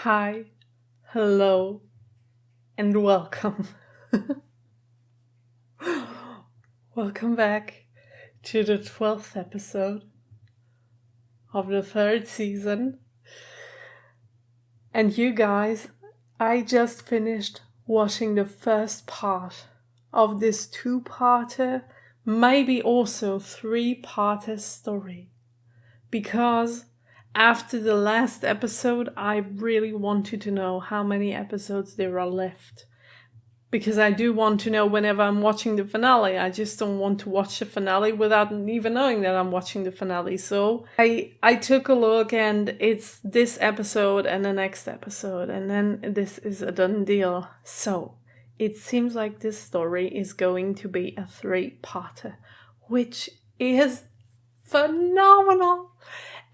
Hi, hello, and welcome. Welcome back to the 12th episode of the third season. And you guys, I just finished watching the first part of this two-parter, maybe also three-parter story. Because after the last episode, I really wanted to know how many episodes there are left. Because I do want to know whenever I'm watching the finale. I just don't want to watch the finale without even knowing that I'm watching the finale. So I took a look, and it's this episode and the next episode, and then this is a done deal. So it seems like this story is going to be a three-parter, which is phenomenal.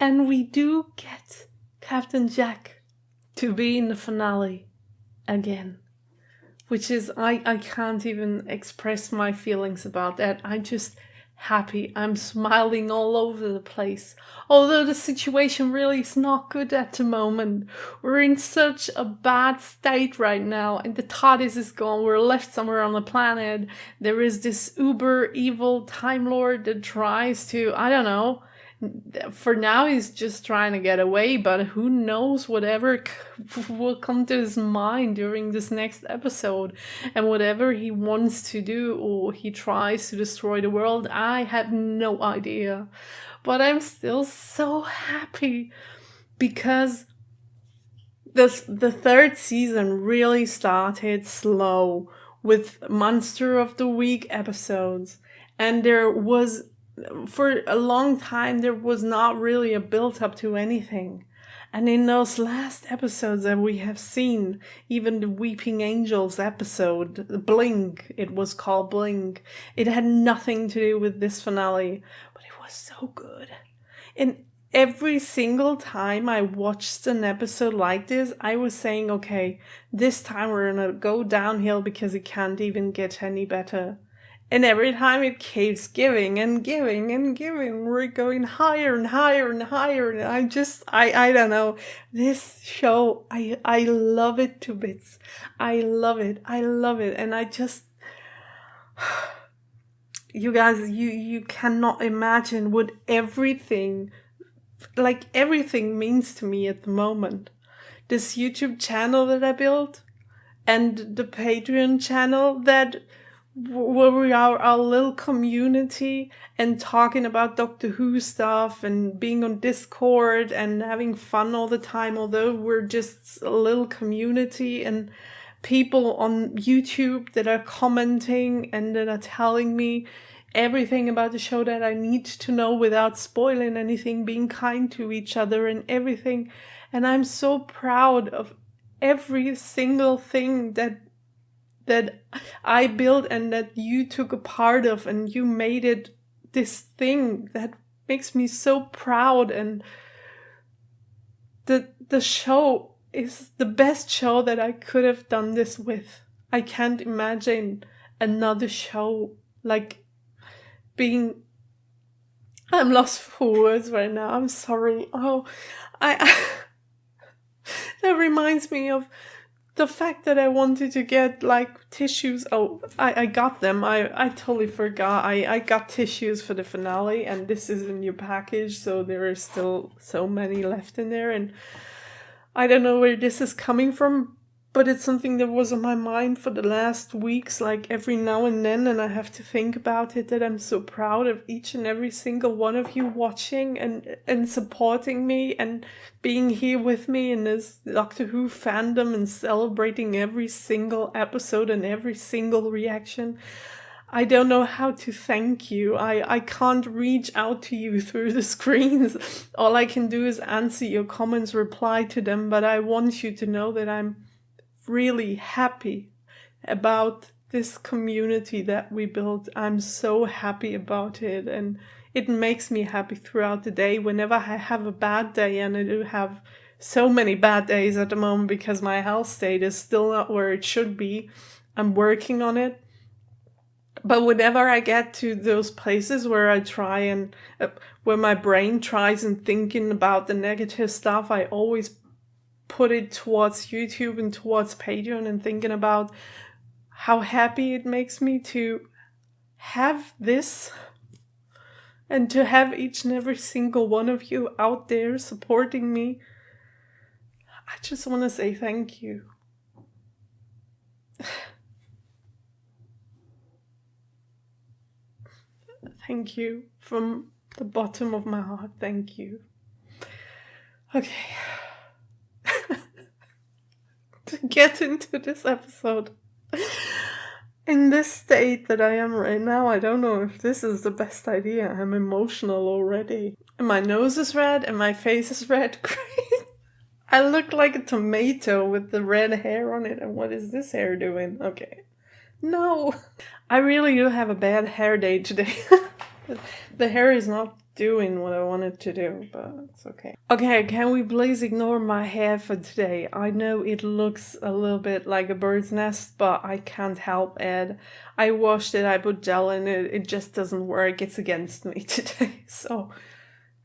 And we do get Captain Jack to be in the finale again. Which is, I can't even express my feelings about that. I'm just happy. I'm smiling all over the place. Although the situation really is not good at the moment. We're in such a bad state right now. And the Tardis is gone. We're left somewhere on the planet. There is this uber evil Time Lord that tries to, I don't know. For now, he's just trying to get away, but who knows whatever will come to his mind during this next episode. And whatever he wants to do, or he tries to destroy the world, I have no idea. But I'm still so happy because the third season really started slow with Monster of the Week episodes. And there was, for a long time, there was not really a build-up to anything. And in those last episodes that we have seen, even the Weeping Angels episode, Blink, it was called Blink, it had nothing to do with this finale, but it was so good. And every single time I watched an episode like this, I was saying, okay, this time we're gonna go downhill because it can't even get any better. And every time it keeps giving and giving and giving. We're going higher and higher and higher. And I don't know. This show, I love it to bits. I love it. I love it. And I just, you guys, you cannot imagine what everything means to me at the moment. This YouTube channel that I built and the Patreon channel that where we are our little community and talking about Doctor Who stuff and being on Discord and having fun all the time, although we're just a little community, and people on YouTube that are commenting and that are telling me everything about the show that I need to know without spoiling anything, being kind to each other and everything. And I'm so proud of every single thing that I built and that you took a part of, and you made it this thing that makes me so proud. And the show is the best show that I could have done this with. I can't imagine another show like being... I'm lost for words right now. I'm sorry. Oh, I that reminds me of the fact that I wanted to get like tissues. Oh, I got them. I totally forgot. I got tissues for the finale, and this is a new package, so there are still so many left in there, and I don't know where this is coming from, but it's something that was on my mind for the last weeks, like every now and then, and I have to think about it, that I'm so proud of each and every single one of you watching and supporting me and being here with me in this Doctor Who fandom and celebrating every single episode and every single reaction. I don't know how to thank you. I can't reach out to you through the screens. All I can do is answer your comments, reply to them, but I want you to know that I'm really happy about this community that we built. I'm so happy about it, and it makes me happy throughout the day whenever I have a bad day, and I do have so many bad days at the moment because my health state is still not where it should be. I'm working on it. But whenever I get to those places where I try and where my brain tries and thinking about the negative stuff, I always put it towards YouTube and towards Patreon and thinking about how happy it makes me to have this and to have each and every single one of you out there supporting me. I just want to say thank you. Thank you from the bottom of my heart. Thank you. Okay. To get into this episode. In this state that I am right now, I don't know if this is the best idea. I'm emotional already. And my nose is red and my face is red. Great. I look like a tomato with the red hair on it. And what is this hair doing? Okay. No. I really do have a bad hair day today. The hair is not doing what I wanted to do, but it's okay. Okay, can we please ignore my hair for today? I know it looks a little bit like a bird's nest, but I can't help it. I washed it, I put gel in it, it just doesn't work. It's against me today, so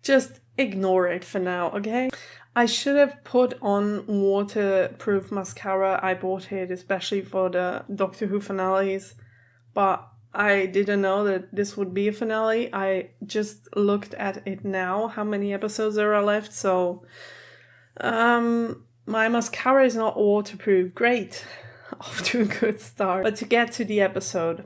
just ignore it for now, okay? I should have put on waterproof mascara. I bought it especially for the Doctor Who finales, but I didn't know that this would be a finale. I just looked at it now, how many episodes there are left, so my mascara is not waterproof. Great. Off to a good start. But to get to the episode,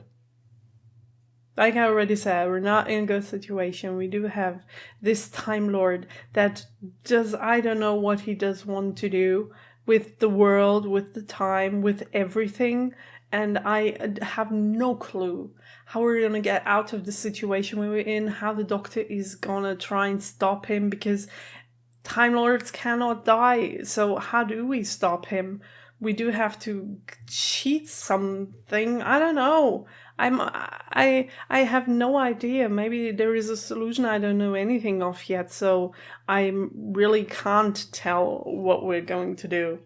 like I already said, we're not in a good situation. We do have this Time Lord that does, I don't know what he does want to do with the world, with the time, with everything. And I have no clue how we're going to get out of the situation we're in, how the Doctor is going to try and stop him, because Time Lords cannot die. So how do we stop him? We do have to cheat something. I don't know. I have no idea. Maybe there is a solution I don't know anything of yet. So I really can't tell what we're going to do.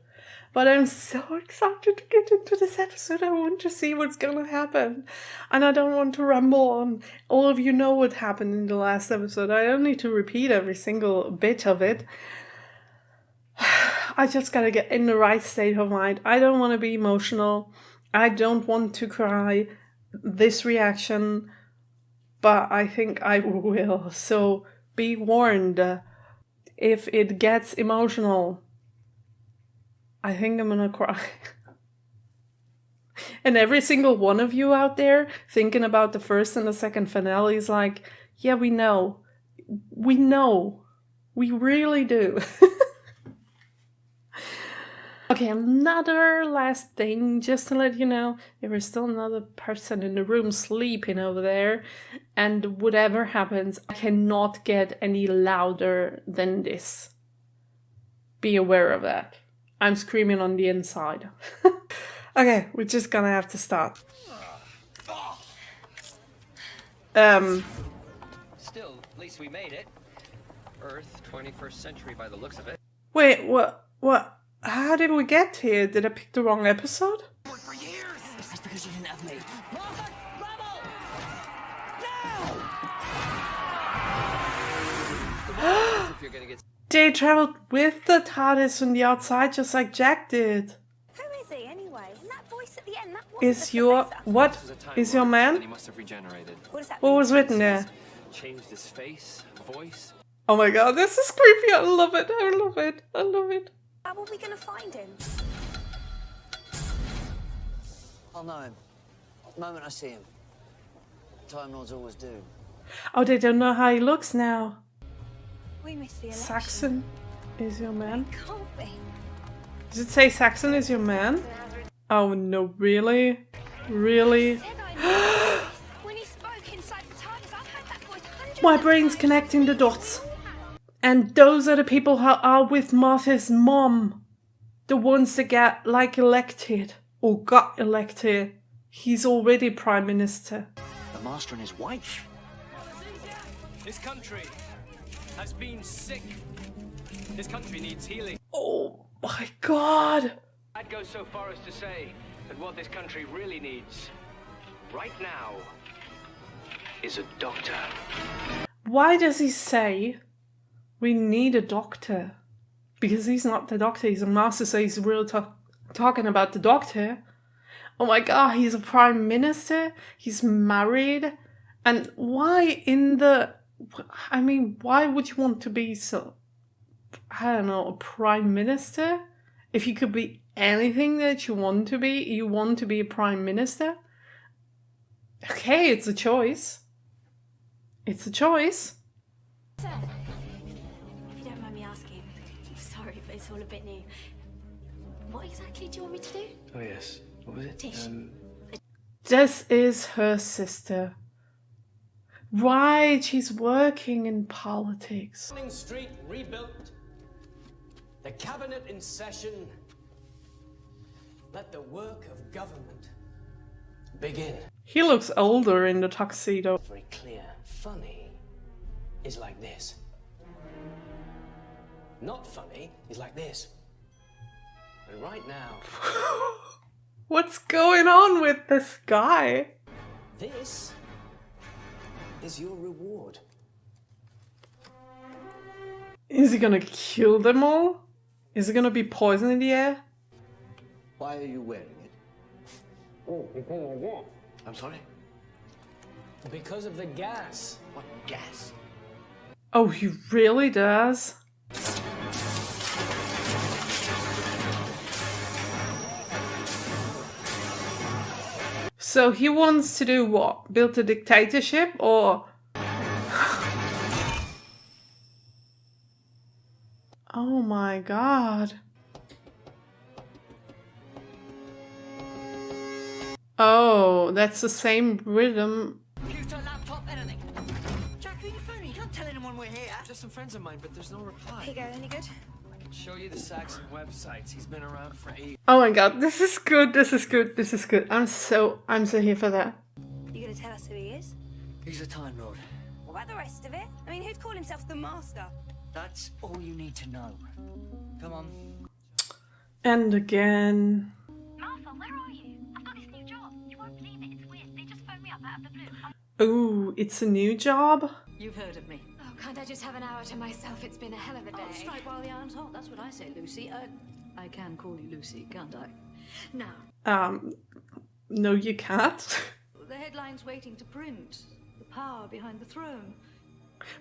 But I'm so excited to get into this episode. I want to see what's going to happen. And I don't want to ramble on. All of you know what happened in the last episode. I don't need to repeat every single bit of it. I just gotta get in the right state of mind. I don't want to be emotional. I don't want to cry. This reaction. But I think I will. So be warned. If it gets emotional, I think I'm gonna cry. And every single one of you out there thinking about the first and the second finale is like, yeah, we know. We know. We really do. Okay, another last thing, just to let you know, there is still another person in the room sleeping over there. And whatever happens, I cannot get any louder than this. Be aware of that. I'm screaming on the inside. Okay, we're just gonna have to start. Still, at least we made it. Earth, 21st century by the looks of it. Wait, what? How did we get here? Did I pick the wrong episode? For years! It's just because you didn't have me. Martha, rebel! No! If you're gonna get... They traveled with the Tardis on the outside, just like Jack did. Who is he anyway? And that voice at the end, that wasn't Is the your... professor. What? Is your He man? must have regenerated. What does that What mean? was written there? Changed his face, voice. Oh my god, this is creepy. I love it. I love it. I love it. How are we going to find him? I'll know him. The moment I see him. Time Lords always do. Oh, they don't know how he looks now. We missed the election. Saxon is your man? Can't be. Does it say Saxon is your man? Oh no, really? Really? Said I knew this. When he spoke inside the TARDIS, I've heard that voice hundreds My of brain's times. connecting the dots. And those are the people who are with Martha's mom. The ones that get, like, elected. Or got elected. He's already Prime Minister. The Master and his wife. This country has been sick. This country needs healing. Oh my god. I'd go so far as to say that what this country really needs right now is a doctor. Why does he say we need a doctor? Because he's not the Doctor, he's a master, so he's really talking about the Doctor. Oh my god, he's a prime minister, he's married, and why why would you want to be a prime minister? If you could be anything that you want to be a prime minister? Okay, it's a choice. It's a choice. Sir, if you don't mind me asking, I'm sorry, but it's all a bit new. What exactly do you want me to do? Oh yes. What was it? Tish. This is her sister. Right, she's working in politics. Downing Street rebuilt. The cabinet in session. Let the work of government begin. He looks older in the tuxedo. Very clear. Funny is like this. Not funny is like this. And right now, What's going on with this guy? this is your reward. Is he gonna kill them all? Is it gonna be poison in the air? Why are you wearing it? I'm sorry? Because of the gas. What gas? Oh, he really does? So he wants to do what? Build a dictatorship or... Oh my god. Oh, that's the same rhythm. Computer, laptop, anything. Jack, who are you phoning? You can't tell anyone we're here. Just some friends of mine, but there's no reply. Here you go, any good? I can show you the Saxon websites. He's been around for ages. Oh my god, this is good, this is good, this is good. I'm so here for that. You gonna tell us who he is? He's a Time Lord. What about the rest of it? I mean, who'd call himself the Master? That's all you need to know. Come on. And again. Martha, where are you? I've got this new job. You won't believe it. It's weird. They just phoned me up out of the blue. Ooh, it's a new job? You've heard of me. Oh, can't I just have an hour to myself? It's been a hell of a day. Oh, strike while the iron's hot. That's what I say, Lucy. I can call you Lucy, can't I? Now, No you can't. the headline's waiting to print. The power behind the throne.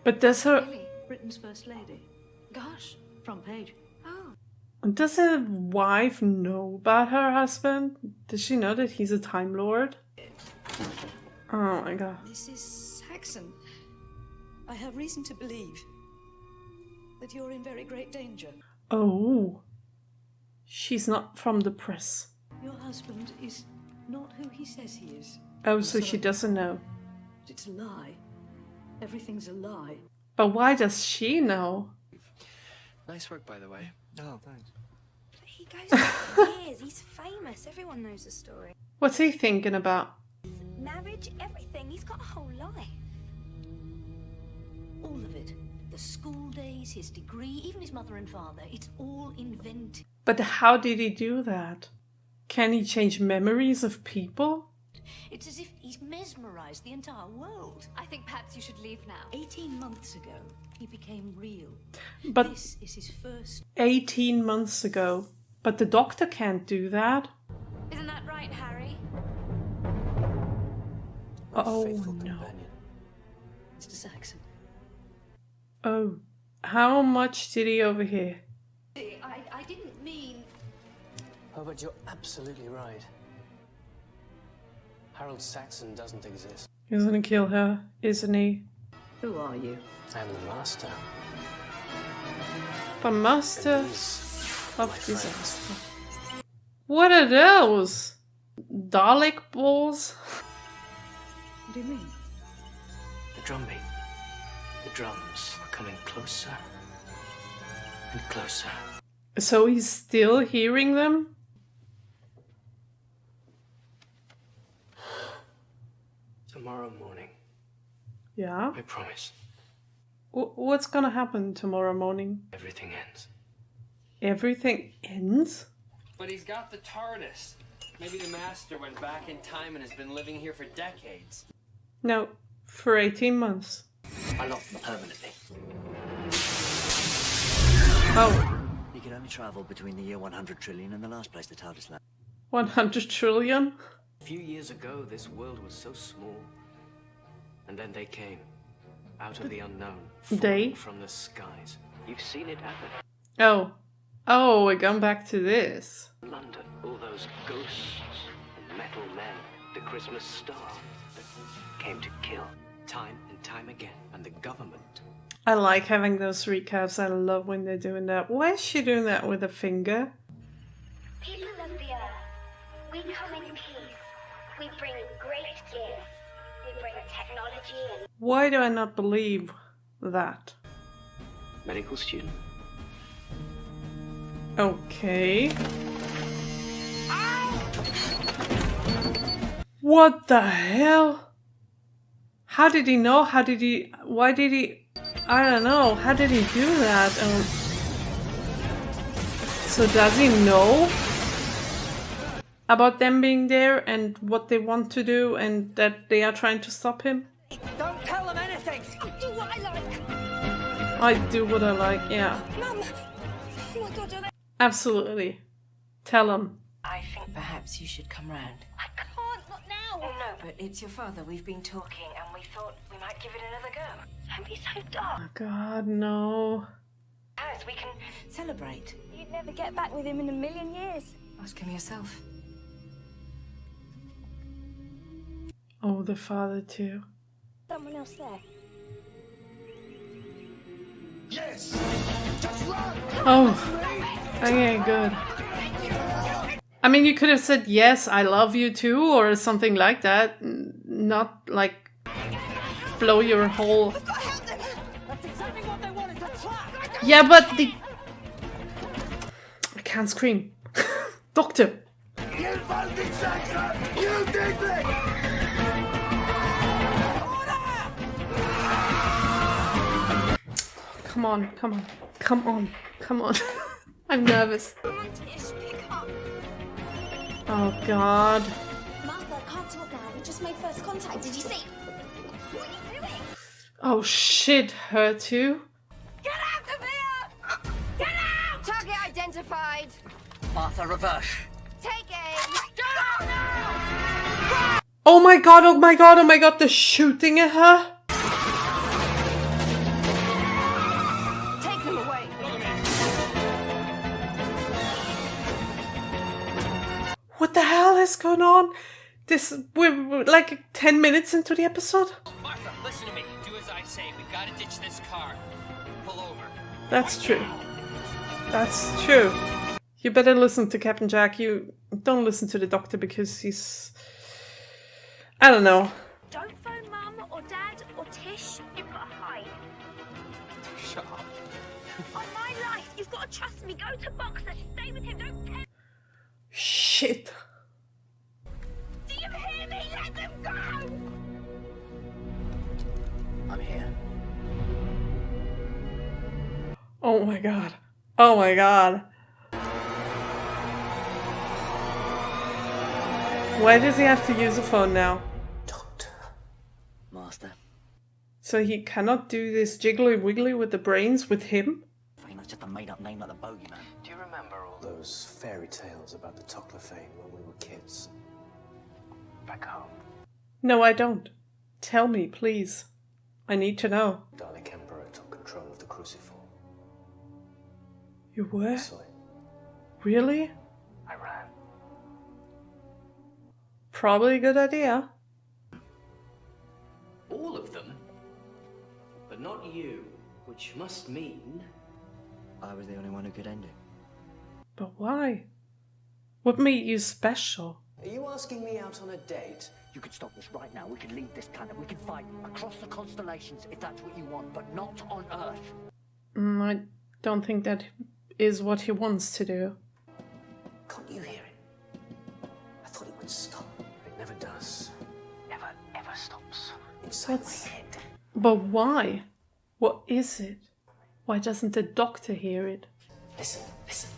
But does her... Really? Britain's First Lady. Gosh, front page. Oh, Does her wife know about her husband? Does she know that he's a Time Lord? Oh my god. Mrs. Saxon, I have reason to believe that you're in very great danger. Oh. She's not from the press. Your husband is not who he says he is. Oh, so she doesn't know. It's a lie. Everything's a lie. But why does she know? Nice work, by the way. Oh, thanks. but he goes for years. He's famous. Everyone knows the story. What's he thinking about? Marriage, everything. He's got a whole life. All of it. The school days, his degree, even his mother and father. It's all invented. But how did he do that? Can he change memories of people? It's as if he's mesmerized the entire world. I think perhaps you should leave now. 18 months ago, he became real. But This is his first. 18 months ago. But the Doctor can't do that. Isn't that right, Harry? Oh Faithful no. companion. Mr. Saxon. Oh. How much did he overhear? I didn't mean. Oh, but you're absolutely right. Harold Saxon doesn't exist. He's gonna kill her, isn't he? Who are you? I'm the master. The master And these of my friends. disaster. What are those? Dalek balls? What do you mean? The drum beat. The drums are coming closer and closer. So he's still hearing them? Tomorrow morning, Yeah. I promise, What's gonna happen tomorrow morning? everything ends. Everything ends? But he's got the Tardis. Maybe the Master went back in time and has been living here for decades. No, for 18 months. I'm not permanently. Oh, You can only travel between the year 100 trillion and the last place the Tardis landed. 100 trillion? A few years ago, this world was so small. And then they came. Out of the unknown. They? From the skies. You've seen it happen. Oh. Oh, we're going back to this. London. All those ghosts and metal men. The Christmas star that came to kill. Time and time again. And the government. I like having those recaps. I love when they're doing that. Why is she doing that with a finger? People of the earth, we come in peace. We bring great gifts. We bring technology and... Why do I not believe that? Medical student. Okay. What the hell? How did he know? How did he... Why did he... I don't know. How did he do that? So does he know about them being there and what they want to do and that they are trying to stop him? Don't tell them anything! I do what I like. I do what I like, yeah. Mum! Oh my God, you're... Absolutely. Tell him. I think perhaps you should come round. I can't, not now. Oh no, but it's your father. We've been talking and we thought we might give it another go. Don't be so dark. Oh God, no. As we can celebrate. You'd never get back with him in a million years. Ask him yourself. Oh, the father too. Someone else there. Yes! Just run! Oh, okay, good. I mean, you could have said, yes, I love you too, or something like that. Not like blow your whole... That's exactly what they wanted to trap! Yeah, but the... I can't scream. Doctor! You fucking Saxon! You did this! Come on, come on, come on, come on. I'm nervous. Come on, Tish, pick up. Oh God. Martha, I can't talk now. We just made first contact. Did you see? What are you doing? Oh shit, her too? Get out of here! Get out! Target identified. Martha, reverse. Take aim. Go now! Oh my God, oh my God, oh my God, they're shooting at her? Take them away. What the hell is going on? We're like 10 minutes into the episode? Martha, listen to me. Do as I say. We've got to ditch this car. Pull over. That's true. That's true. You better listen to Captain Jack. You don't listen to the doctor because he's... I don't know. Don't phone Mum or Dad or Tish. You've got to hide. Shut up. On my life, you've got to trust me. Go to Boxer. Stay with him. Don't tell... Shit. Do you hear me? Let them go! I'm here. Oh my God. Oh my God. Why does he have to use a phone now? Doctor. Master. So he cannot do this jiggly wiggly with the brains with him? I think that's just a made-up name like the bogeyman. Do you remember all those fairy tales about the Toclafane when we were kids? Back home. No, I don't. Tell me, please. I need to know. Dalek Emperor took control of the Cruciform. You were? So Really? I ran. Probably a good idea. All of them? But not you, which must mean... I was the only one who could end it. But why? What made you special? Are you asking me out on a date? You could stop this right now. We can leave this planet. We can fight across the constellations if that's what you want, but not on Earth. I don't think that is what he wants to do. Can't you hear it? I thought it would stop. It never does. Never, ever stops. Inside That's... my head. But why? What is it? Why doesn't the doctor hear it? Listen, listen.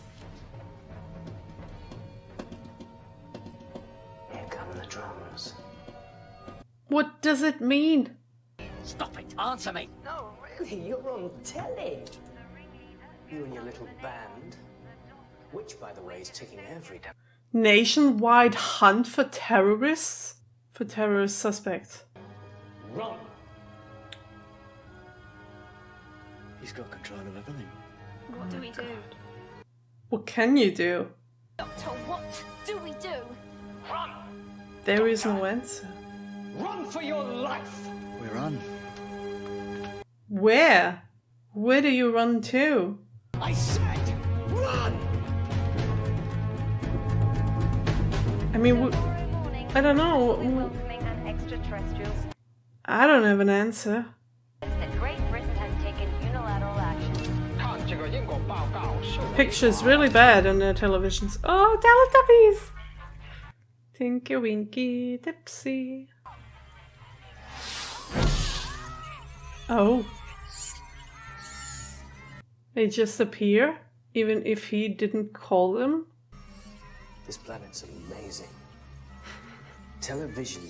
Here come the drums. What does it mean? Stop it! Answer me! No, really, you're on telly. You and your little band. Which, by the way, is ticking every time. Nationwide hunt for terrorists? For terrorist suspects. Run! He's got control of everything. What do we do? What can you do? Doctor, what do we do? Run! There is no answer. Run for your life! We're on. Where? Where do you run to? I said, run! I mean, I don't know. I don't have an answer. Great Britain has taken unilateral action. Picture's really bad on their televisions. Oh, Teletubbies! Tinky Winky Dipsy. Oh. They just appear, even if he didn't call them. This planet's amazing. Television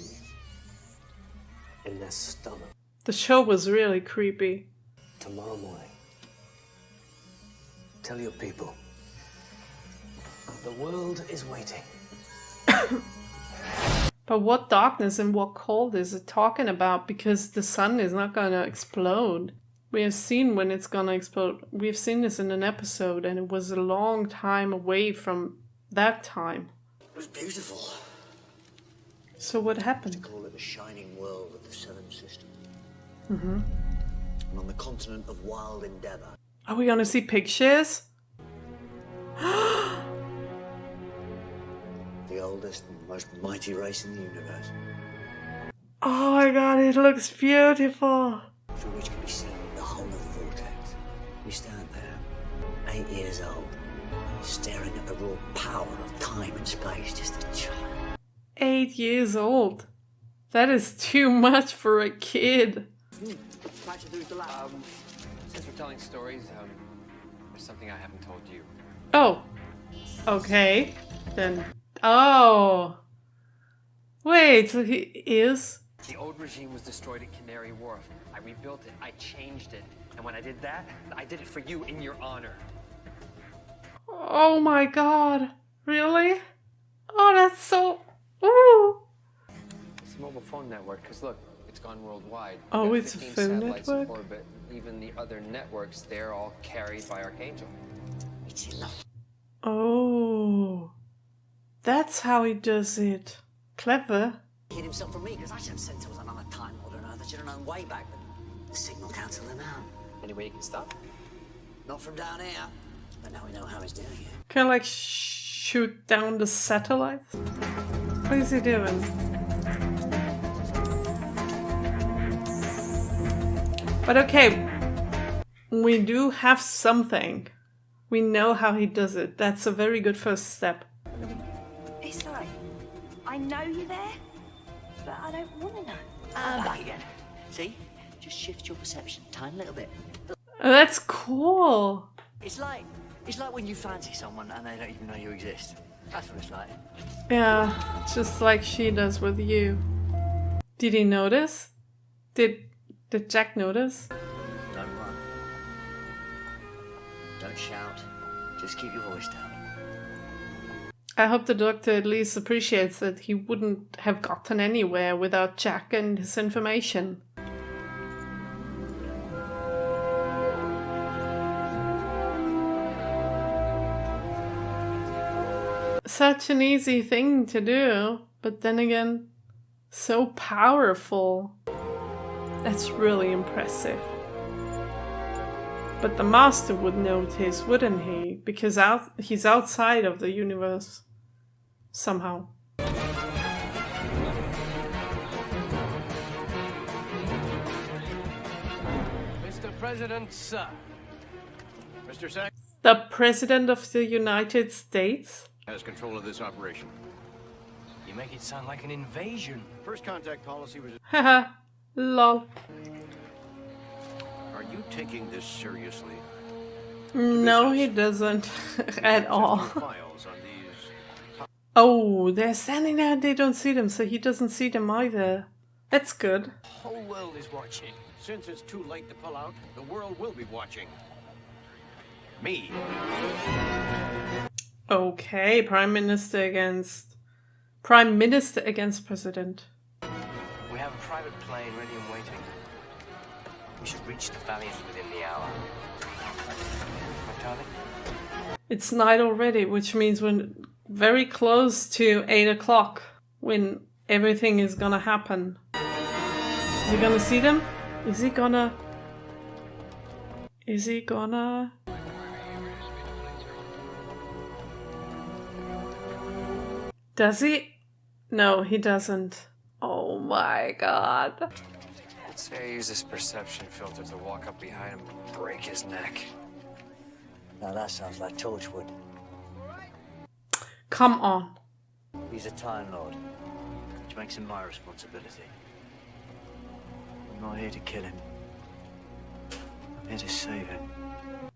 in their stomach. The show was really creepy. Tomorrow morning, tell your people, the world is waiting. But what darkness and what cold is it talking about? Because the sun is not gonna explode. We have seen when it's gonna explode. We've seen this in an episode, and it was a long time away from that time. It was beautiful. So what happened? To call it the shining world of the Southern System. Mm-hmm. And on the continent of wild endeavor. Are we gonna see pictures? The oldest and most mighty race in the universe. Oh my god, it looks beautiful. Through which can be seen the whole of the vortex. We stand there, 8 years old, staring at the raw power of time and space, just a child. 8 years old. That is too much for a kid. Since we're telling stories, there's something I haven't told you. Oh. Okay. Then. Oh. Wait, so he is? The old regime was destroyed at Canary Wharf. I rebuilt it. I changed it. And when I did that, I did it for you in your honor. Oh my god. Really? Oh, that's so... Ooh. It's a mobile phone network, because look, it's gone worldwide. Oh, it's a 15 phone satellites network? in orbit. Even the other networks, they're all carried by Archangel. It's enough. Oh. That's how he does it. Clever. He hid himself from me because I should have said there was another time Lord on Earth. I should have known way back, but the signal cancelled him out. Any way you can stop? Not from down here. But now we know how he's doing it. Can I like shoot down the satellites? What is he doing? But okay, we do have something. We know how he does it. That's a very good first step. It's like, I know you're there, but I don't want to know. Back again. See? Just shift your perception a tiny little bit. Oh, that's cool. It's like when you fancy someone and they don't even know you exist. That's what it's like. Yeah, just like she does with you. Did he notice? Did Jack notice? Don't run. Don't shout. Just keep your voice down. I hope the Doctor at least appreciates that he wouldn't have gotten anywhere without Jack and his information. Such an easy thing to do, but then again, so powerful. That's really impressive. But the Master would notice, wouldn't he? Because he's outside of the universe. Somehow. Mr. President, sir. Mr. Sack The President of the United States? Has control of this operation. You make it sound like an invasion. First contact policy was... Haha, lol. Are you taking this seriously? No, he doesn't at all. Files on these... Oh, they're standing there and they don't see them, so he doesn't see them either. That's good. The whole world is watching. Since it's too late to pull out, the world will be watching. Me. Okay, Prime Minister against President. We have a private plane ready and waiting. We should reach the Valiant within the hour. Right, darling? It's night already, which means we're very close to 8 o'clock when everything is gonna happen. Is he gonna see them? Is he gonna... Does he? No, he doesn't. Oh my god. Say I use this perception filter to walk up behind him and break his neck. Now that sounds like Torchwood. Come on. He's a Time Lord, which makes him my responsibility. I'm not here to kill him. I'm here to save him.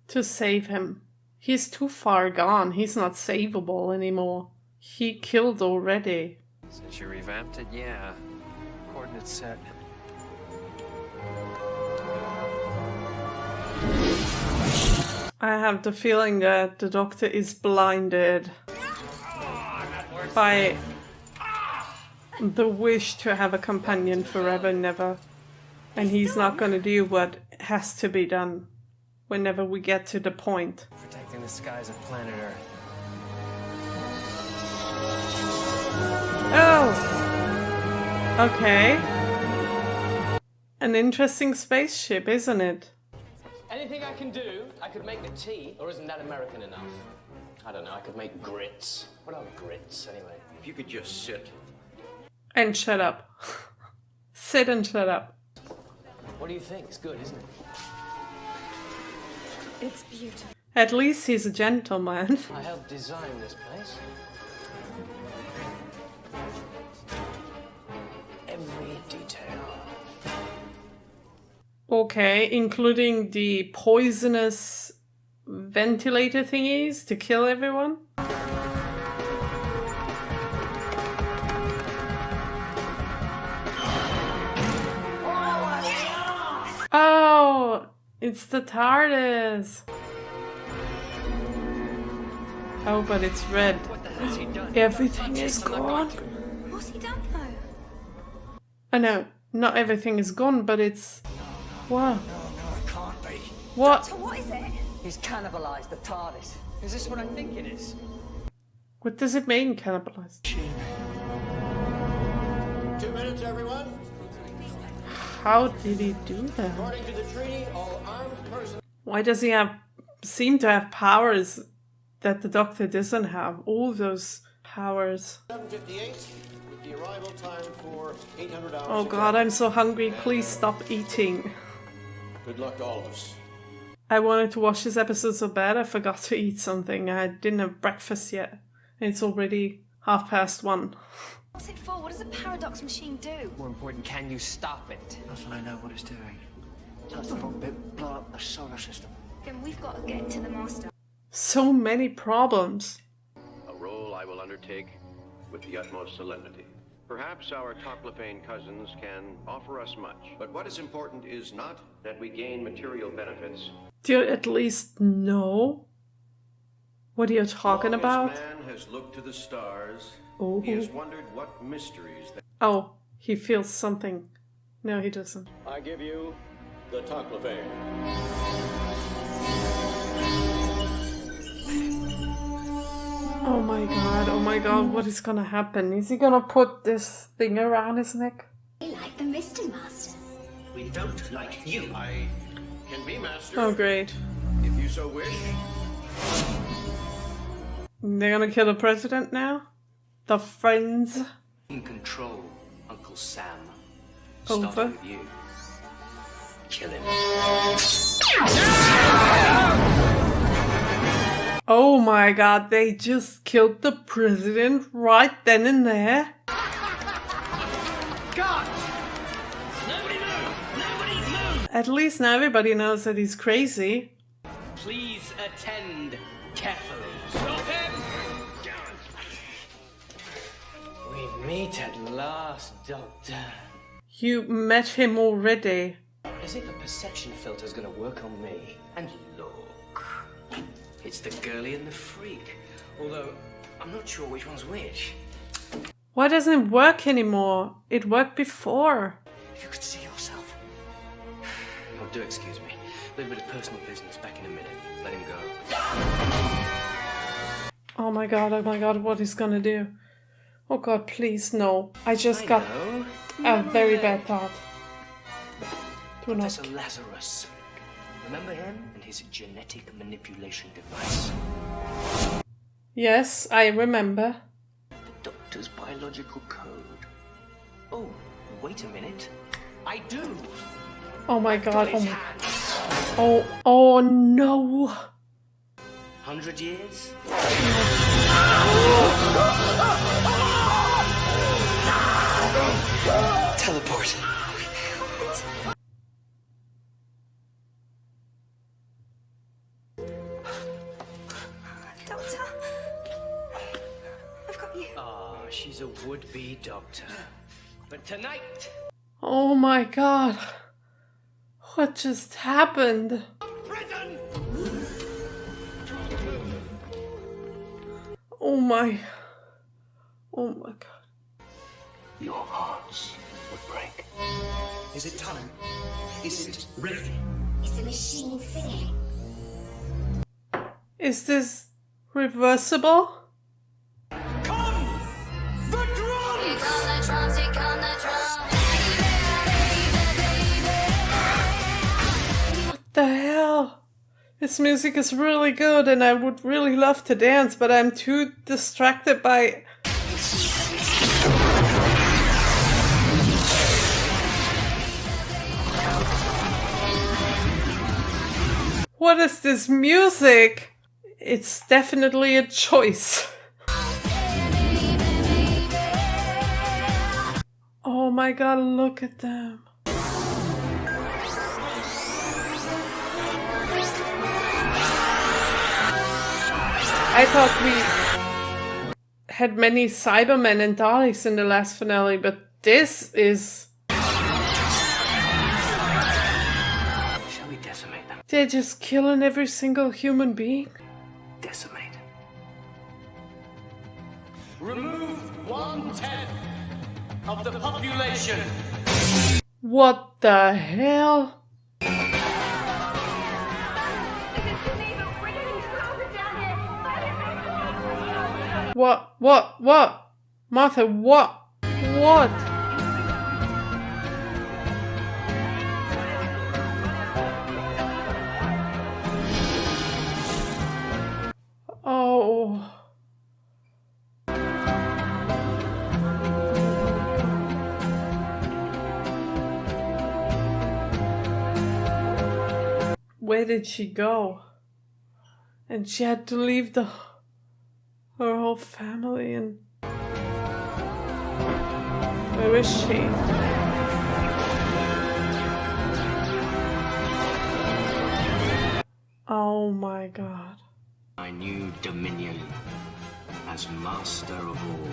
To save him. He's too far gone. He's not savable anymore. He killed already. Since you revamped it, yeah. Coordinates set. I have the feeling that the Doctor is blinded by the wish to have a companion forever and ever. And he's not going to do what has to be done whenever we get to the point. Protecting the skies of planet Earth. Oh! Okay. An interesting spaceship, isn't it? Anything I can do? I could make the tea, or isn't that American enough? I don't know, I could make grits. What are grits, anyway? If you could just sit. And shut up. Sit and shut up. What do you think? It's good, isn't it? It's beautiful. At least he's a gentleman. I helped design this place. Every detail. Okay, including the poisonous ventilator thingies to kill everyone? Oh, it's the TARDIS. Oh, but it's red. What the hell's he done? Everything is gone. What's he done though? I know, not everything is gone, but it's... Wow. No, it can't be. What? So what is it? He's cannibalized the TARDIS. Is this what I think it is? What does it mean, cannibalized? 2 minutes, everyone. How did he do that? According to the treaty, all armed persons... Why does he seem to have powers that the Doctor doesn't have? All those powers. 7:58, with the arrival time for 800 hours. Oh god, I'm so hungry. Please stop eating. Good luck to all of us. I wanted to watch this episode so bad I forgot to eat something. I didn't have breakfast yet. And it's already 1:30. What's it for? What does a paradox machine do? More important, can you stop it? Doesn't I know what it's doing? Touch the wrong bit, blow up the solar system. Then we've got to get to the master. So many problems. A role I will undertake with the utmost solemnity. Perhaps our Toclafane cousins can offer us much. But what is important is not that we gain material benefits. Do you at least know what you're talking about? Man has looked to the stars. Oh. He has wondered what mysteries that... Oh, he feels something. No, he doesn't. I give you the Toclafane. Oh my god, what is gonna happen? Is he gonna put this thing around his neck? We like the Mr. Master. We don't like you. I can be master. Oh great. If you so wish. They're gonna kill the president now? The friends? In control, Uncle Sam. Over. Starting with you. Kill him. Oh my god, they just killed the president right then and there? God! Nobody move! Nobody move! At least now everybody knows that he's crazy. Please attend carefully. Stop him! We meet at last, Doctor. You met him already. As if a perception filter's gonna work on me. And look. It's the girlie and the freak. Although, I'm not sure which one's which. Why doesn't it work anymore? It worked before. If you could see yourself. Oh, do excuse me. A little bit of personal business. Back in a minute. Let him go. Oh my god, what he's gonna do? Oh god, please, no. I just got a very bad thought. Do not. Professor Lazarus. Remember him and his genetic manipulation device? Yes, I remember. The doctor's biological code. Oh, wait a minute. I do. Oh my god, oh my god. Oh no. 100 years? Teleport. Doctor, I've got you. Ah, she's a would-be doctor. But tonight... Oh my god. What just happened? Prison! Oh my god. Your hearts would break. Is it time? Is it ready? Is the machine singing? Is this reversible? Come! The drums! What the hell? This music is really good and I would really love to dance, but I'm too distracted by... What is this music? It's definitely a choice. Oh my god, look at them. I thought we had many Cybermen and Daleks in the last finale, but this is... Shall we decimate them? They're just killing every single human being. Decimate. Remove 1/10 of the population. What the hell? What? Martha, what? What? Oh. Where did she go? And she had to leave her whole family, and where is she? Oh my god. My new dominion as master of all.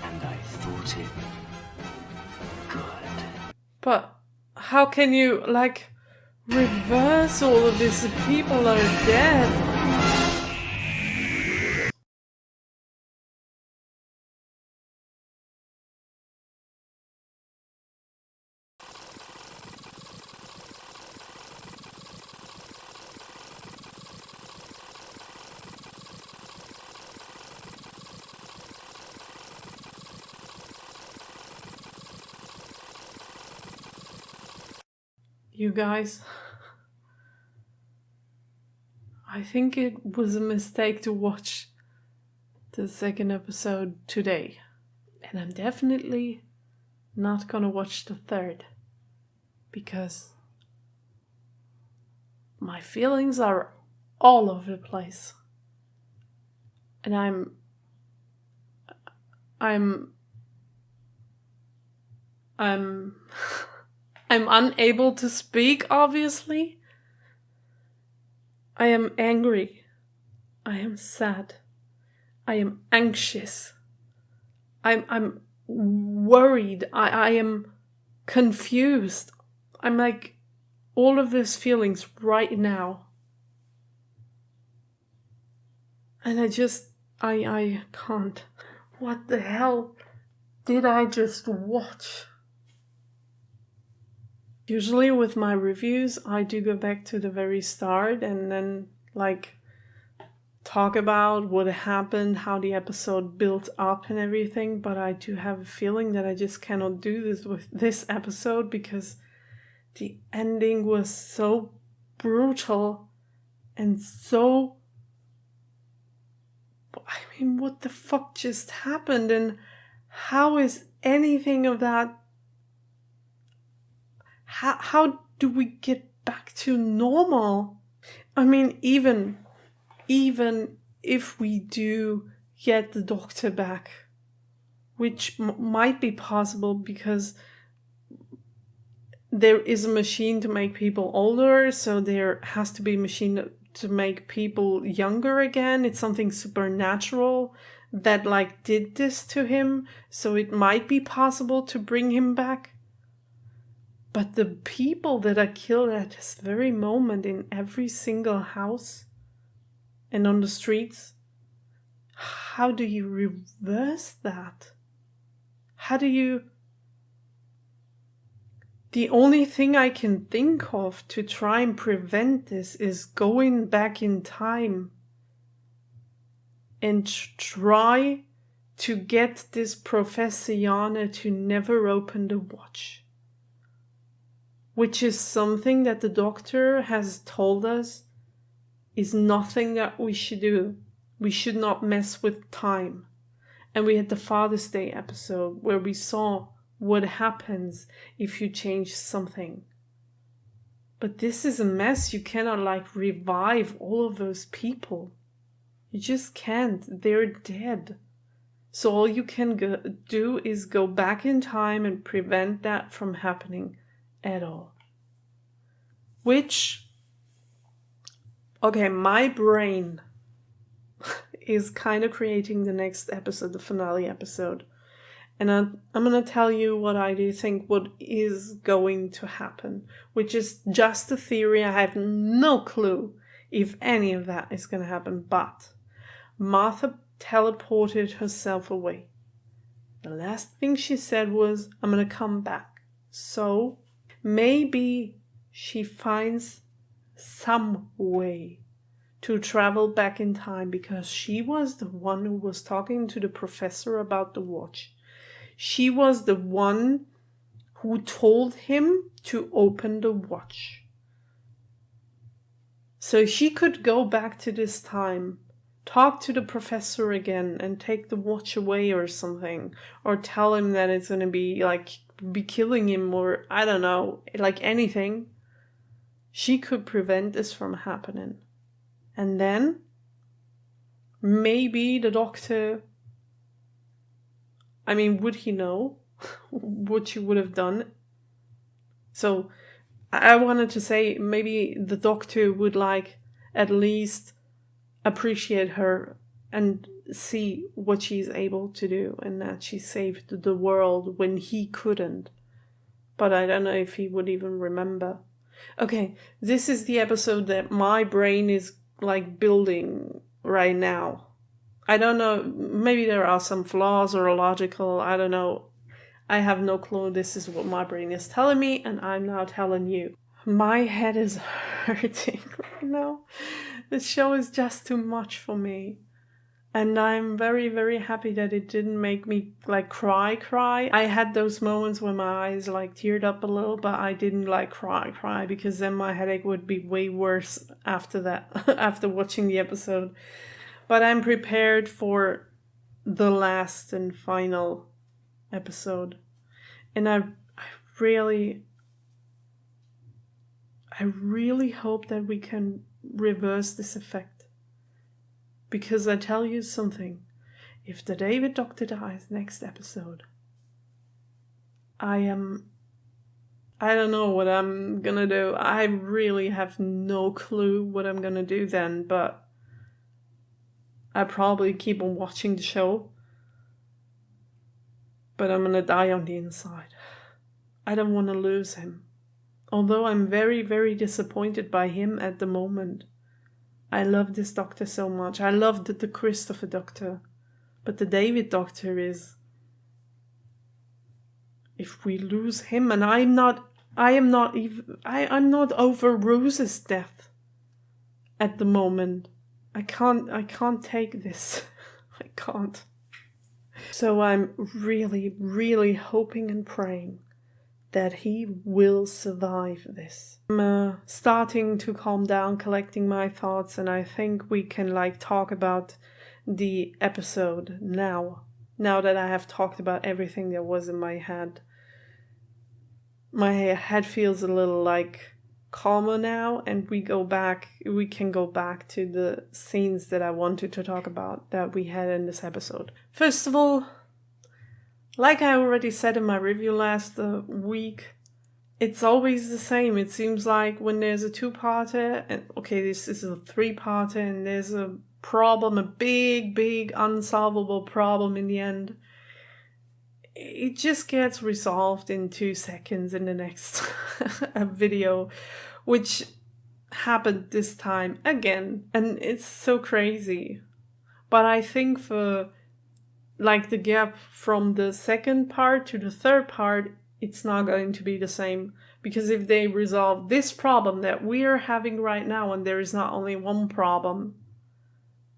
And I thought it good. But how can you, like, reverse all of this? People are dead. You guys, I think it was a mistake to watch the second episode today. And I'm definitely not gonna watch the third. Because my feelings are all over the place. And I'm unable to speak, obviously. I am angry. I am sad. I am anxious. I'm worried. I am confused. I'm like all of these feelings right now. And I can't. What the hell did I just watch? Usually with my reviews, I do go back to the very start and then like talk about what happened, how the episode built up and everything, but I do have a feeling that I just cannot do this with this episode because the ending was so brutal and so... I mean, what the fuck just happened, and how is anything of that... How do we get back to normal? I mean, even if we do get the Doctor back, which might be possible because there is a machine to make people older, so there has to be a machine to make people younger again. It's something supernatural that like did this to him, so it might be possible to bring him back. But the people that are killed at this very moment in every single house and on the streets, how do you reverse that? How do you... The only thing I can think of to try and prevent this is going back in time and try to get this Professor Yana to never open the watch. Which is something that the Doctor has told us is nothing that we should do. We should not mess with time. And we had the Father's Day episode where we saw what happens if you change something. But this is a mess. You cannot like revive all of those people. You just can't. They're dead. So all you can do is go back in time and prevent that from happening at all. Which, okay, my brain is kind of creating the next episode, the finale episode. And I'm going to tell you what I do think what is going to happen, which is just a theory. I have no clue if any of that is going to happen, but Martha teleported herself away. The last thing she said was, I'm going to come back. So maybe she finds some way to travel back in time because she was the one who was talking to the professor about the watch. She was the one who told him to open the watch. So she could go back to this time, talk to the professor again and take the watch away or something. Or tell him that it's going to be killing him or I don't know, like anything. She could prevent this from happening. And then maybe the Doctor... I mean, would he know what she would have done? So I wanted to say maybe the Doctor would like at least appreciate her and see what she's able to do and that she saved the world when he couldn't. But I don't know if he would even remember. Okay, this is the episode that my brain is like building right now. I don't know, maybe there are some flaws or logical, I don't know. I have no clue. This is what my brain is telling me and I'm now telling you. My head is hurting right now. The show is just too much for me. And I'm very, very happy that it didn't make me like cry. I had those moments when my eyes like teared up a little, but I didn't like cry because then my headache would be way worse after that, after watching the episode. But I'm prepared for the last and final episode. And I really hope that we can reverse this effect. Because I tell you something, if the David Doctor dies next episode, I don't know what I'm gonna do. I really have no clue what I'm gonna do then, but I probably keep on watching the show. But I'm gonna die on the inside. I don't want to lose him. Although I'm very, very disappointed by him at the moment. I love this Doctor so much. I love the Christopher Doctor. But the David Doctor is... If we lose him, and I'm not over Rose's death at the moment. I can't take this. I can't. So I'm really, really hoping and praying that he will survive this. I'm starting to calm down, collecting my thoughts, and I think we can talk about the episode now. Now that I have talked about everything that was in my head. My head feels a little calmer now, and we can go back to the scenes that I wanted to talk about that we had in this episode. First of all, like I already said in my review last week, it's always the same. It seems like when there's a two-parter, and okay, this is a three-parter, and there's a problem, a big unsolvable problem in the end, it just gets resolved in 2 seconds in the next video, which happened this time again, and it's so crazy. But I think for the gap from the second part to the third part, it's not going to be the same, because if they resolve this problem that we are having right now, and there is not only one problem,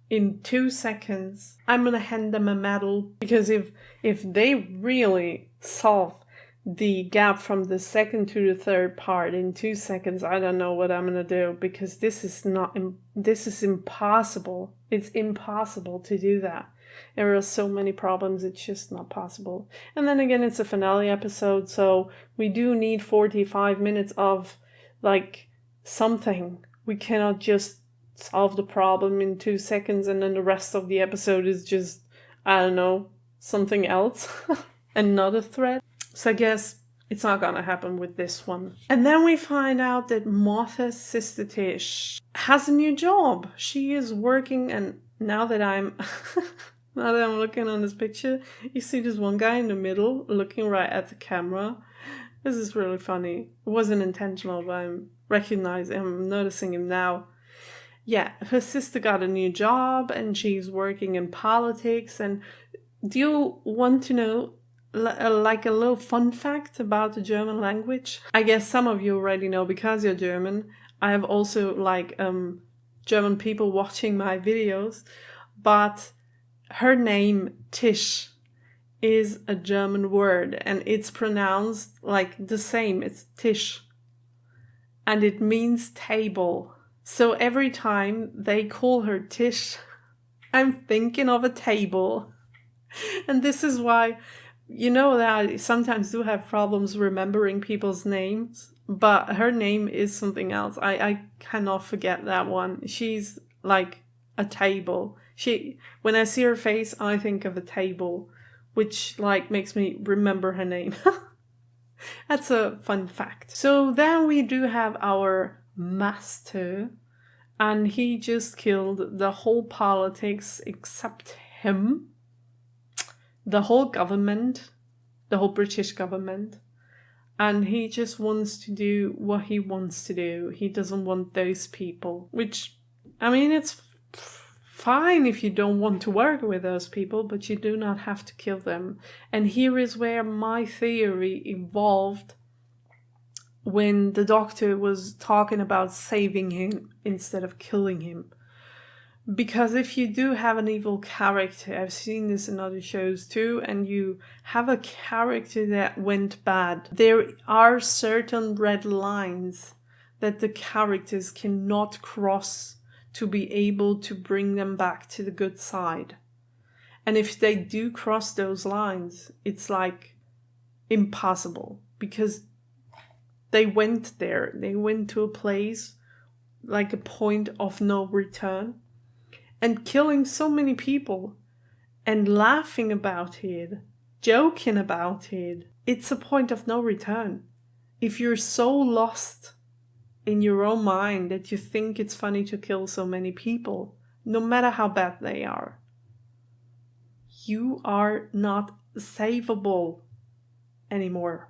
in 2 seconds, I'm gonna hand them a medal, because if they really solve the gap from the second to the third part in 2 seconds, I don't know what I'm gonna do, because this is impossible. It's impossible to do that. There are so many problems, it's just not possible. And then again, it's a finale episode, so we do need 45 minutes of something. We cannot just solve the problem in 2 seconds and then the rest of the episode is just, I don't know, something else. Another thread. So I guess it's not gonna happen with this one. And then we find out that Martha's sister Tish has a new job. She is working, and now that I'm looking on this picture, you see this one guy in the middle looking right at the camera. This is really funny. It wasn't intentional, but I'm noticing him now. Yeah, her sister got a new job and she's working in politics. And do you want to know a little fun fact about the German language? I guess some of you already know because you're German. I have also German people watching my videos, but her name Tish is a German word and it's pronounced the same. It's Tish, and it means table. So every time they call her Tish, I'm thinking of a table. And this is why, that I sometimes do have problems remembering people's names, but her name is something else. I cannot forget that one. She's like a table. When I see her face, I think of a table, which makes me remember her name. That's a fun fact. So then we do have our master, and he just killed the whole politics except him, the whole government, the whole British government, and he just wants to do what he wants to do. He doesn't want those people, which, I mean, it's fine if you don't want to work with those people, but you do not have to kill them. And here is where my theory evolved when the Doctor was talking about saving him instead of killing him. Because if you do have an evil character, I've seen this in other shows too, and you have a character that went bad, there are certain red lines that the characters cannot cross to be able to bring them back to the good side. And if they do cross those lines, it's impossible, because they went there. They went to a place a point of no return, and killing so many people and laughing about it, joking about it. It's a point of no return. If you're so lost in your own mind that you think it's funny to kill so many people, no matter how bad they are, you are not savable anymore.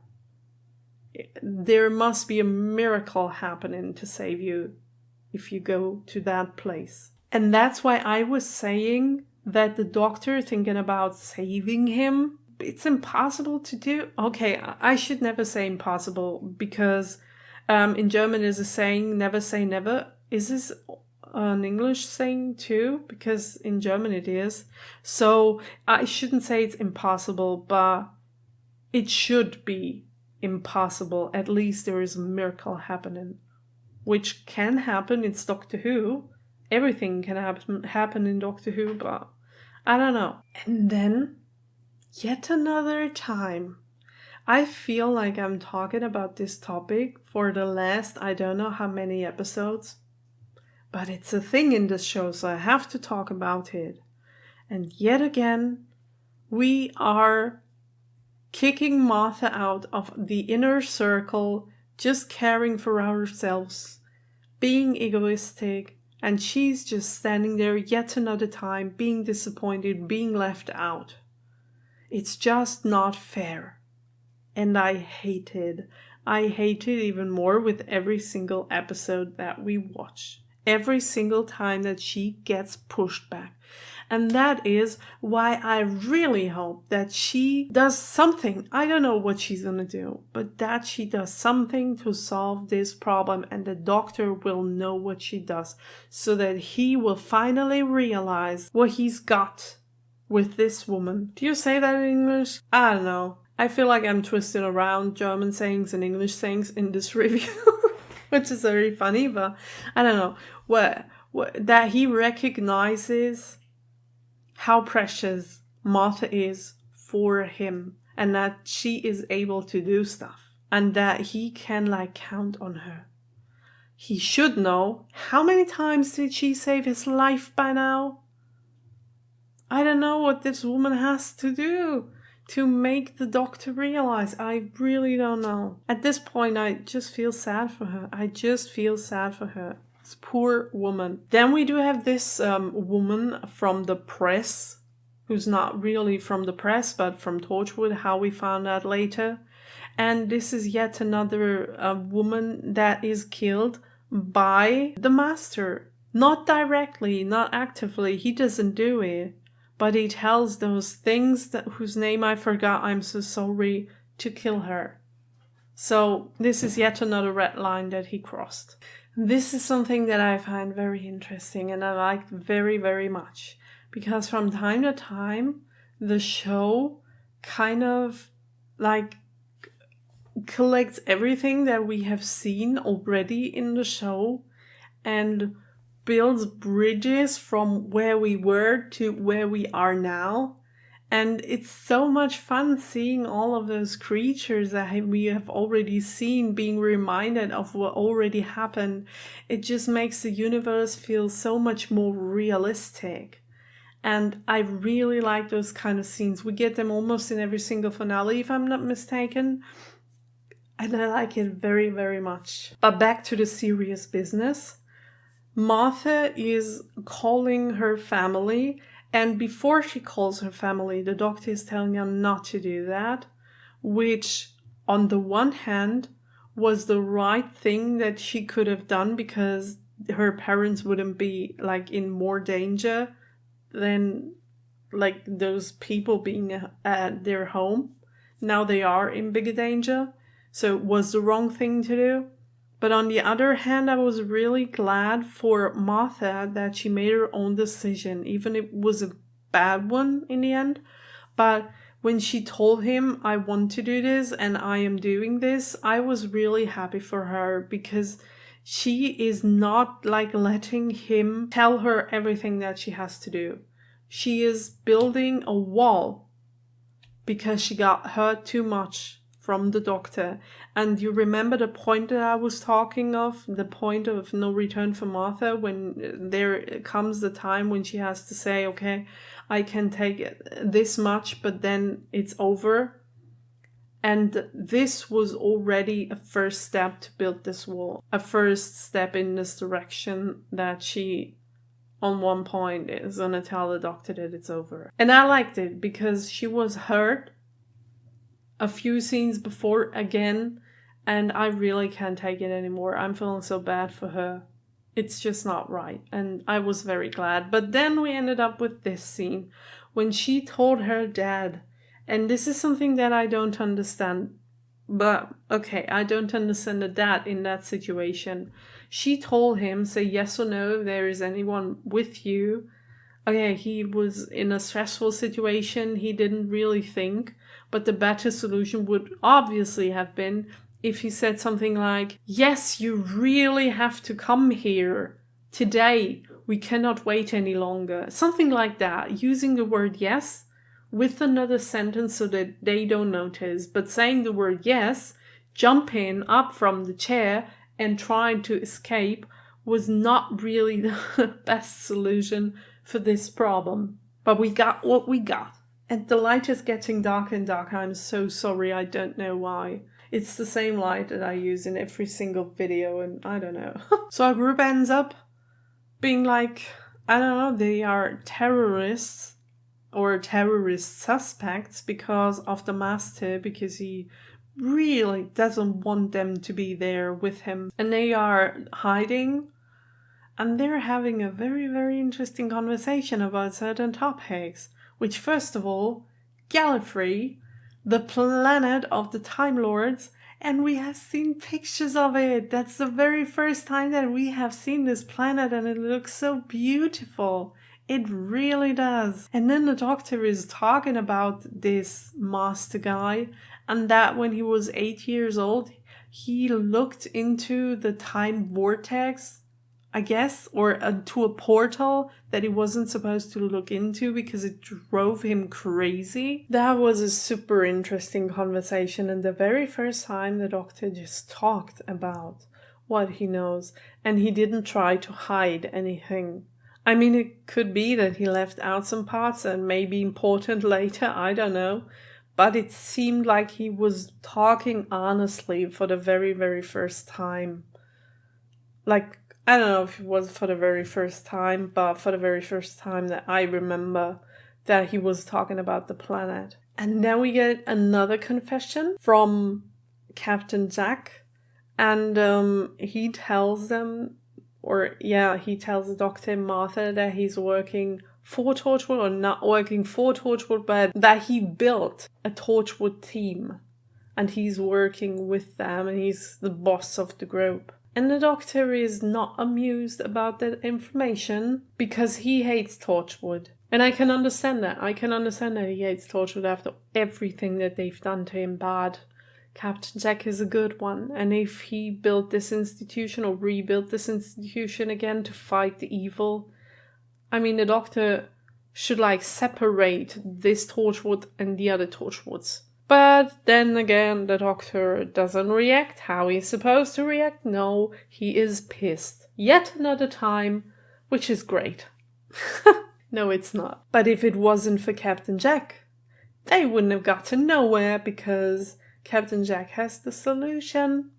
There must be a miracle happening to save you. if you go to that place. And that's why I was saying that the Doctor thinking about saving him, it's impossible to do. Okay, I should never say impossible, because in German there's a saying, never say never. Is this an English saying too? Because in German it is. So I shouldn't say it's impossible, but it should be impossible. At least there is a miracle happening, which can happen. It's Doctor Who. Everything can happen in Doctor Who, but I don't know. And then, yet another time, I feel like I'm talking about this topic for the last I don't know how many episodes, but it's a thing in this show, so I have to talk about it. And yet again, we are kicking Martha out of the inner circle, just caring for ourselves, being egoistic, and she's just standing there yet another time, being disappointed, being left out. It's just not fair. And I hate it. I hate it even more with every single episode that we watch. Every single time that she gets pushed back. And that is why I really hope that she does something. I don't know what she's gonna do, but that she does something to solve this problem, and the Doctor will know what she does, so that he will finally realize what he's got with this woman. Do you say that in English? I don't know. I feel like I'm twisting around German sayings and English sayings in this review, which is very funny, but I don't know. That he recognizes how precious Martha is for him, and that she is able to do stuff, and that he can count on her. He should know. How many times did she save his life by now? I don't know what this woman has to do to make the Doctor realize. I really don't know. At this point, I just feel sad for her. This poor woman. Then we do have this woman from the press, who's not really from the press, but from Torchwood, how we found out later. And this is yet another woman that is killed by the Master. Not directly, not actively. He doesn't do it. But he tells those things whose name I forgot, I'm so sorry, to kill her. So this is yet another red line that he crossed. This is something that I find very interesting and I like very, very much. Because from time to time, the show kind of collects everything that we have seen already in the show and builds bridges from where we were to where we are now. And it's so much fun seeing all of those creatures that we have already seen, being reminded of what already happened. It just makes the universe feel so much more realistic. And I really like those kind of scenes. We get them almost in every single finale, if I'm not mistaken. And I like it very, very much. But back to the serious business. Martha is calling her family, and before she calls her family, the Doctor is telling her not to do that, which on the one hand was the right thing that she could have done, because her parents wouldn't be in more danger than those people being at their home. Now they are in bigger danger, so it was the wrong thing to do. But on the other hand, I was really glad for Martha that she made her own decision, even if it was a bad one in the end. But when she told him, I want to do this and I am doing this, I was really happy for her, because she is not letting him tell her everything that she has to do. She is building a wall because she got hurt too much from the Doctor. And you remember the point that I was talking of, the point of no return for Martha, when there comes the time when she has to say, okay, I can take this much, but then it's over. And this was already a first step to build this wall, a first step in this direction, that she on one point is gonna tell the Doctor that it's over. And I liked it because she was hurt a few scenes before again, and I really can't take it anymore. I'm feeling so bad for her. It's just not right. And I was very glad. But then we ended up with this scene when she told her dad, and this is something that I don't understand. But okay, I don't understand the dad in that situation. She told him, say yes or no if there is anyone with you. Okay, he was in a stressful situation, he didn't really think, but the better solution would obviously have been if he said something like, yes, you really have to come here today, we cannot wait any longer. Something like that, using the word yes with another sentence so that they don't notice, but saying the word yes, jumping up from the chair and trying to escape was not really the best solution for this problem. But we got what we got. And the light is getting darker and darker. I'm so sorry, I don't know why. It's the same light that I use in every single video, and I don't know. So our group ends up being like, I don't know, they are terrorists or terrorist suspects because of the master, because he really doesn't want them to be there with him. And they are hiding, and they're having a very, very interesting conversation about certain topics, which first of all, Gallifrey, the planet of the Time Lords, and we have seen pictures of it. That's the very first time that we have seen this planet, and it looks so beautiful. It really does. And then the Doctor is talking about this master guy, and that when he was 8 years old, he looked into the time vortex, I guess, or to a portal that he wasn't supposed to look into because it drove him crazy. That was a super interesting conversation, and the very first time the Doctor just talked about what he knows, and he didn't try to hide anything. I mean, it could be that he left out some parts and may be important later, I don't know. But it seemed like he was talking honestly for the very, very first time. Like, I don't know if it was for the very first time, but for the very first time that I remember that he was talking about the planet. And then we get another confession from Captain Jack. And he tells them, he tells the Doctor and Martha that he's working for Torchwood, or not working for Torchwood, but that he built a Torchwood team. And he's working with them, and he's the boss of the group. And the Doctor is not amused about that information because he hates Torchwood. And I can understand that. I can understand that he hates Torchwood after everything that they've done to him bad. Captain Jack is a good one. And if he built this institution or rebuilt this institution again to fight the evil, I mean, the Doctor should separate this Torchwood and the other Torchwoods. But then again, the Doctor doesn't react how he's supposed to react. No, he is pissed. Yet another time, which is great. No, it's not. But if it wasn't for Captain Jack, they wouldn't have got to nowhere because Captain Jack has the solution.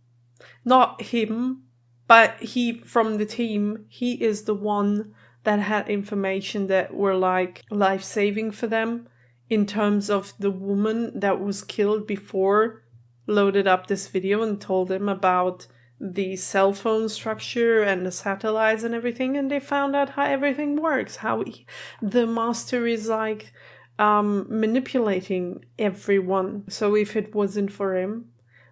Not him, but he from the team. He is the one that had information that were life-saving for them. In terms of the woman that was killed before, loaded up this video and told them about the cell phone structure and the satellites and everything, and they found out how everything works, how the master is manipulating everyone. So if it wasn't for him,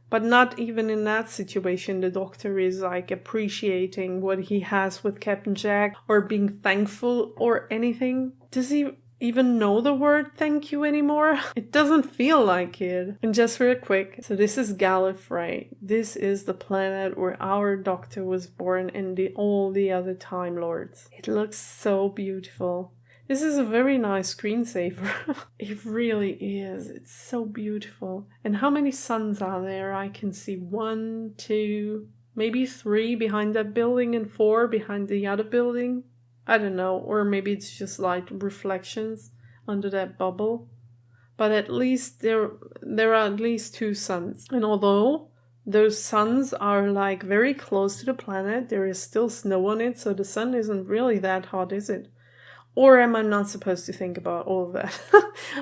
but not even in that situation, the Doctor is appreciating what he has with Captain Jack or being thankful or anything. Does he even know the word thank you anymore? It doesn't feel like it. And just real quick, so this is Gallifrey. This is the planet where our Doctor was born and all the other Time Lords. It looks so beautiful. This is a very nice screensaver. It really is. It's so beautiful. And how many suns are there? I can see 1, 2, maybe 3 behind that building and 4 behind the other building. I don't know, or maybe it's just reflections under that bubble. But at least there are at least 2 suns. And although those suns are very close to the planet, there is still snow on it, so the sun isn't really that hot, is it? Or am I not supposed to think about all of that?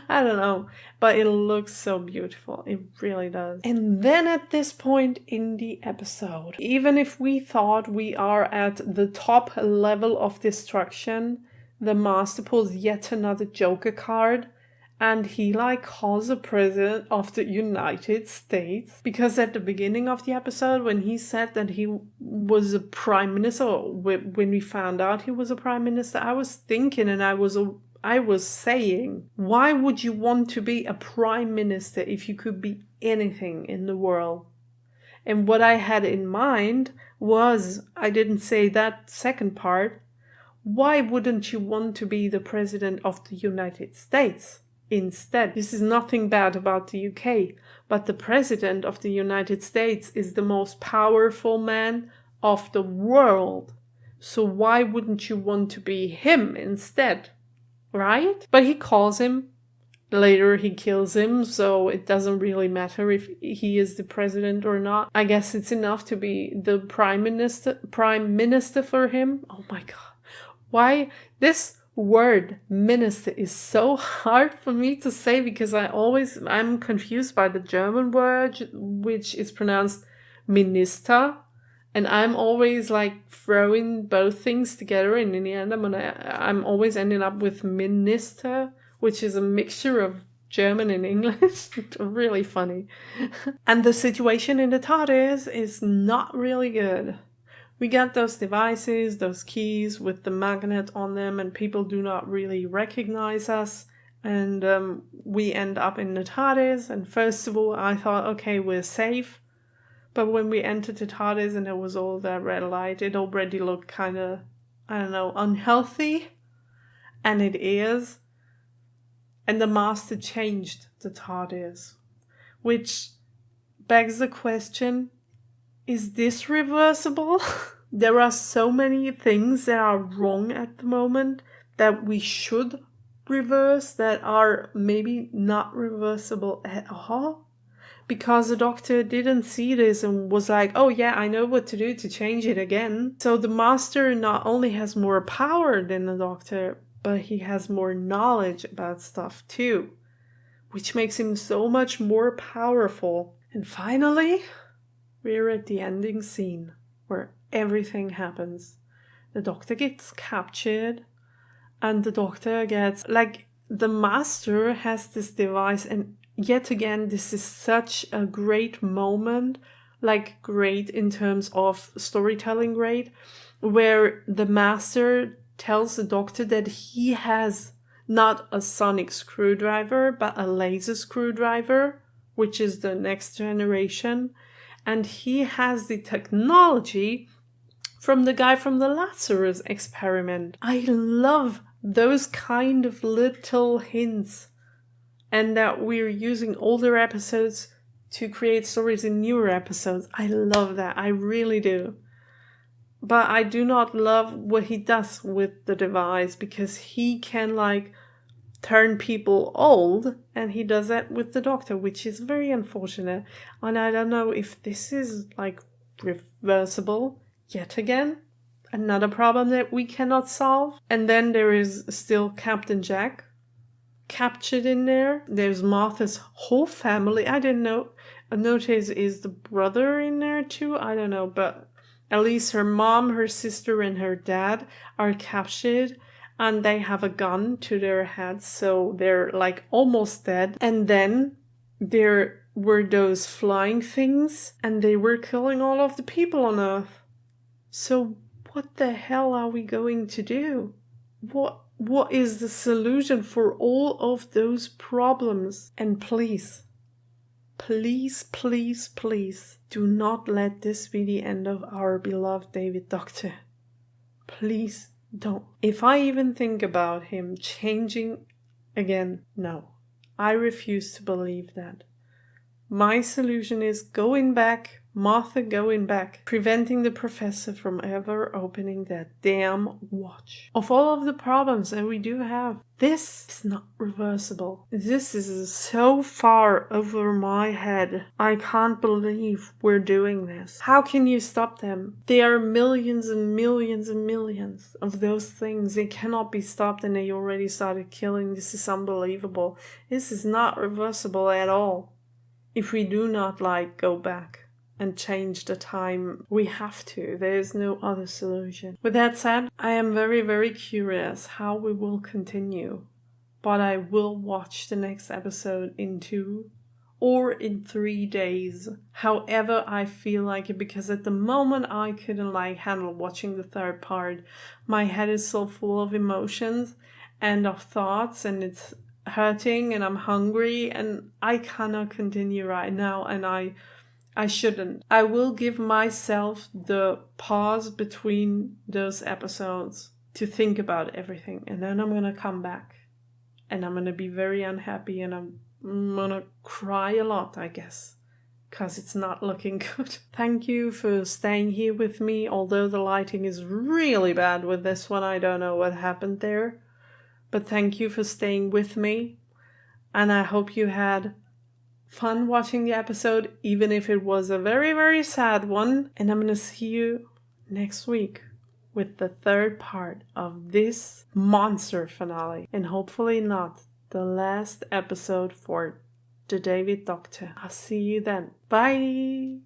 I don't know. But it looks so beautiful. It really does. And then at this point in the episode, even if we thought we are at the top level of destruction, the Master pulls yet another Joker card. And he calls the president of the United States. Because at the beginning of the episode, when he said that he was a prime minister, or when we found out he was a prime minister, I was thinking and I was saying, why would you want to be a prime minister if you could be anything in the world? And what I had in mind was, I didn't say that second part, why wouldn't you want to be the president of the United States? Instead, this is nothing bad about the UK, but the president of the United States is the most powerful man of the world. So why wouldn't you want to be him instead? Right? But he calls him. Later he kills him, so it doesn't really matter if he is the president or not. I guess it's enough to be the prime minister for him. Oh my god. Why this word minister is so hard for me to say, because I'm confused by the German word, which is pronounced minister, and I'm always throwing both things together, and in the end I'm always ending up with minister, which is a mixture of German and English. Really funny. And the situation in the Tardis is not really good. We got those devices, those keys with the magnet on them, and people do not really recognize us. And we end up in the Tardis, and first of all, I thought, okay, we're safe. But when we entered the Tardis and there was all that red light, it already looked kind of, I don't know, unhealthy. And it is. And the Master changed the Tardis, which begs the question, is this reversible? There are so many things that are wrong at the moment that we should reverse that are maybe not reversible at all. Because the Doctor didn't see this and was like, oh yeah, I know what to do to change it again. So the Master not only has more power than the Doctor, but he has more knowledge about stuff too, which makes him so much more powerful. And finally, we're at the ending scene where everything happens. The Doctor gets captured, and the Doctor gets, the Master has this device, and yet again, this is such a great moment, great in terms of storytelling great, where the Master tells the Doctor that he has not a sonic screwdriver, but a laser screwdriver, which is the next generation. And he has the technology from the guy from the Lazarus experiment. I love those kind of little hints. And that we're using older episodes to create stories in newer episodes. I love that. I really do. But I do not love what he does with the device, because he can turn people old, and he does that with the Doctor, which is very unfortunate. And I don't know if this is reversible yet again. Another problem that we cannot solve. And then there is still Captain Jack captured in there. There's Martha's whole family. I didn't know. Notice is the brother in there too? I don't know, but at least her mom, her sister, and her dad are captured, and they have a gun to their heads, so they're almost dead. And then there were those flying things, and they were killing all of the people on Earth. So what the hell are we going to do? What is the solution for all of those problems? And please, do not let this be the end of our beloved David Doctor. Please don't. If I even think about him changing again, no. I refuse to believe that. My solution is going back, Martha going back, preventing the professor from ever opening that damn watch. Of all of the problems that we do have, this is not reversible. This is so far over my head. I can't believe we're doing this. How can you stop them? There are millions and millions and millions of those things. They cannot be stopped and they already started killing. This is unbelievable. This is not reversible at all. If we do not go back and change the time, we have to. There is no other solution. With that said, I am very, very curious how we will continue. But I will watch the next episode in 2 or in 3 days. However I feel like it, because at the moment I couldn't handle watching the third part. My head is so full of emotions and of thoughts, and it's hurting and I'm hungry and I cannot continue right now, and I shouldn't. I will give myself the pause between those episodes to think about everything, and then I'm going to come back and I'm going to be very unhappy and I'm going to cry a lot, I guess, because it's not looking good. Thank you for staying here with me, although the lighting is really bad with this one. I don't know what happened there, but thank you for staying with me, and I hope you had fun watching the episode, even if it was a very, very sad one. And I'm gonna see you next week with the third part of this monster finale, and hopefully not the last episode for the David Doctor. I'll see you then. Bye!